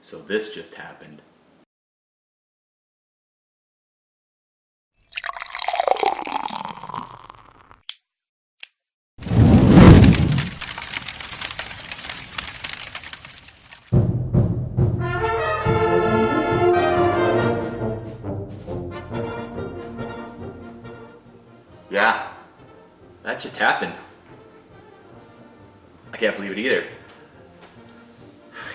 So this just happened. Yeah, that just happened. I can't believe it either.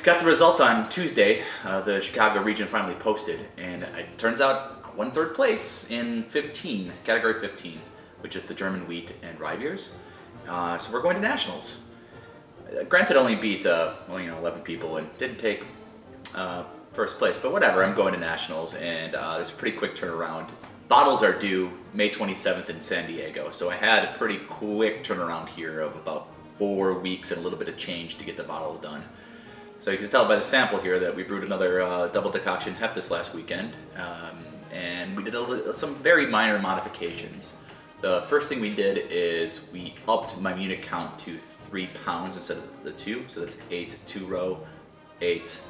Got the results on Tuesday. The Chicago region finally posted, and it turns out I won third place in 15, category 15, which is the German wheat and rye beers. So we're going to nationals. Granted, only beat 11 people and didn't take first place, but whatever. I'm going to nationals, and there's a pretty quick turnaround. Bottles are due May 27th in San Diego, so I had a pretty quick turnaround here of about 4 weeks and a little bit of change to get the bottles done. So you can tell by the sample here that we brewed another double decoction hef this last weekend, and we did some very minor modifications. The first thing we did is we upped my unit count to 3 pounds instead of the 2, so that's 8 2-row, 8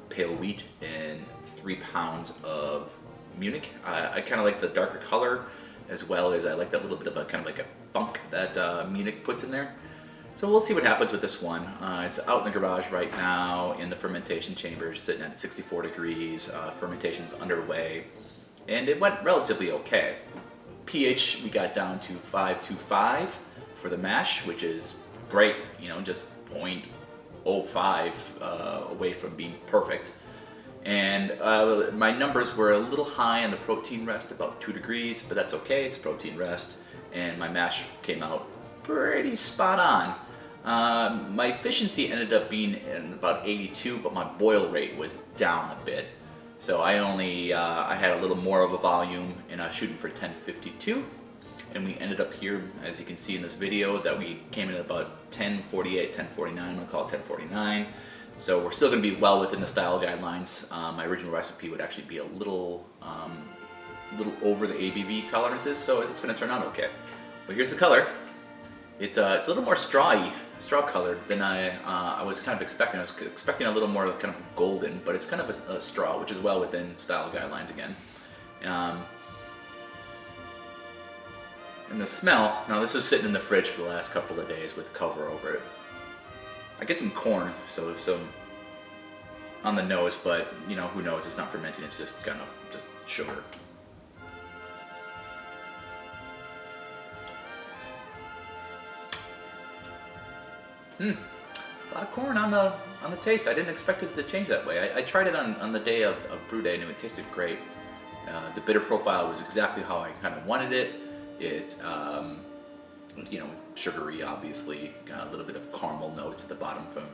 pale wheat, and 3 pounds of Munich. I kind of like the darker color, as well as I like that little bit of a kind of like a funk that Munich puts in there. So we'll see what happens with this one. It's out in the garage right now in the fermentation chamber, sitting at 64 degrees. Fermentation's underway, and it went relatively okay. pH we got down to 5.25 for the mash, which is great. Just 0.05 away from being perfect. And my numbers were a little high on the protein rest, about 2 degrees, but that's okay, it's protein rest. And my mash came out pretty spot on. My efficiency ended up being in about 82, but my boil rate was down a bit. So I had a little more of a volume, and I was shooting for 1052. And we ended up here, as you can see in this video, that we came in at about 1048, 1049, we'll call it 1049. So we're still going to be well within the style guidelines. My original recipe would actually be a little over the ABV tolerances, so it's going to turn out okay. But here's the color. It's a little more straw colored than I was kind of expecting. I was expecting a little more kind of golden, but it's kind of a straw, which is well within style guidelines again. And the smell, now this was sitting in the fridge for the last couple of days with cover over it. I get some corn, so on the nose, but who knows? It's not fermenting. It's just kind of just sugar. A lot of corn on the taste. I didn't expect it to change that way. I tried it on the day of brew day, and it tasted great. The bitter profile was exactly how I kind of wanted it. It sugary, obviously, got a little bit of caramel notes at the bottom from,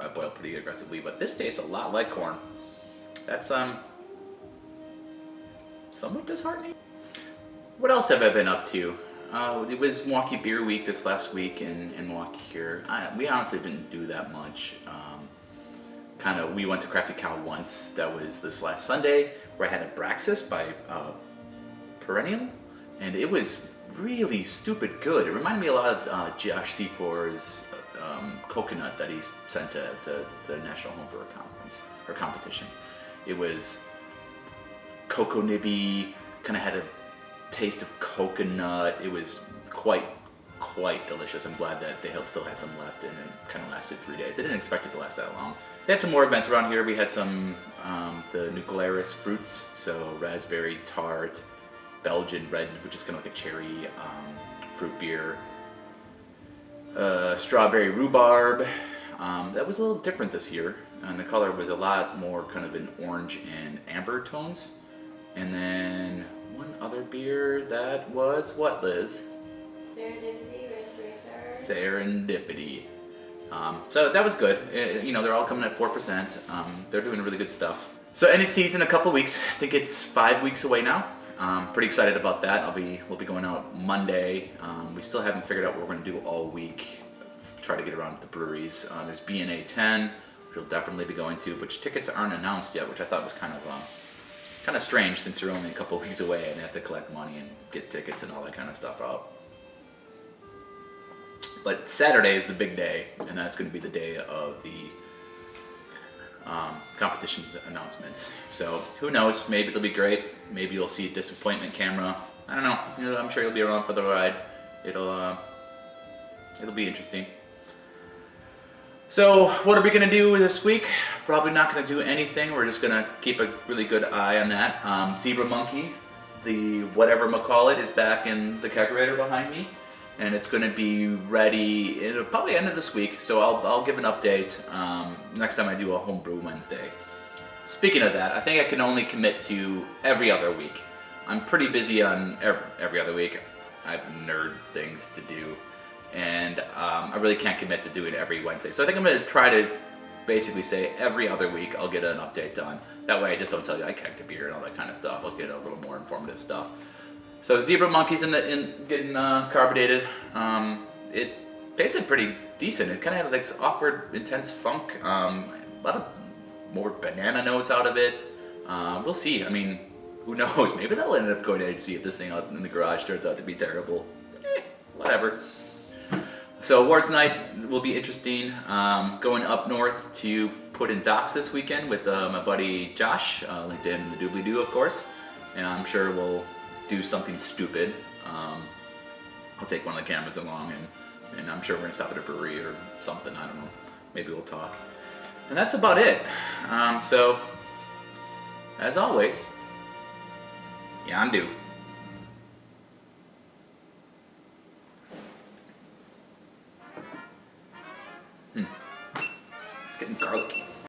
I boiled pretty aggressively, but this tastes a lot like corn. That's somewhat disheartening. What else have I been up to? It was Milwaukee Beer Week this last week in Milwaukee here. We honestly didn't do that much. We went to Crafty Cow once. That was this last Sunday, where I had a Braxis by Perennial, and it was really stupid good. It reminded me a lot of Josh Secor's coconut that he sent to the National Homebrewer Conference or competition. It was cocoa nibby, kind of had a taste of coconut. It was quite delicious. I'm glad that they still had some left, and it kind of lasted 3 days. I didn't expect it to last that long. They had some more events around here. We had some the Nuclearis fruits, so raspberry tart, Belgian red, which is kind of like a cherry fruit beer, strawberry rhubarb. That was a little different this year, and the color was a lot more kind of in orange and amber tones. And then one other beer that was what, Liz? Serendipity, raspberry tart. Serendipity. So that was good. They're all coming at 4%. They're doing really good stuff. So NHC's in a couple weeks. I think it's 5 weeks away now. Pretty excited about that. We'll be going out Monday. We still haven't figured out what we're going to do all week. Try to get around to the breweries. There's BNA 10, which we'll definitely be going to, which tickets aren't announced yet, which I thought was kind of strange, since you're only a couple weeks away and you have to collect money and get tickets and all that kind of stuff out. But Saturday is the big day, and that's going to be the day of the competitions announcements. So who knows? Maybe it'll be great. Maybe you'll see a disappointment camera. I don't know. You know, I'm sure you'll be around for the ride. It'll be interesting. So what are we gonna do this week? Probably not gonna do anything. We're just gonna keep a really good eye on that. Zebra Monkey, the whatever McCall it, is back in the kegerator behind me, and it's gonna be ready. It'll probably end of this week. So I'll give an update next time I do a home Brew Wednesday. Speaking of that, I think I can only commit to every other week. I'm pretty busy on every other week. I have nerd things to do, and I really can't commit to doing it every Wednesday. So I think I'm going to try to basically say every other week I'll get an update done. That way I just don't tell you I kegged a beer and all that kind of stuff. I'll get a little more informative stuff. So Zebra Monkey's getting carbonated. It tasted pretty decent. It kind of had like this awkward, intense funk. A lot of more banana notes out of it. We'll see. I mean, who knows? Maybe that'll end up going to NHC if this thing out in the garage turns out to be terrible. Whatever. So awards night will be interesting. Going up north to put in docks this weekend with my buddy Josh. Link to him in the doobly-doo, of course. And I'm sure we'll do something stupid. I'll take one of the cameras along, and I'm sure we're gonna stop at a brewery or something. I don't know. Maybe we'll talk. And that's about it. So, as always, Yon'do.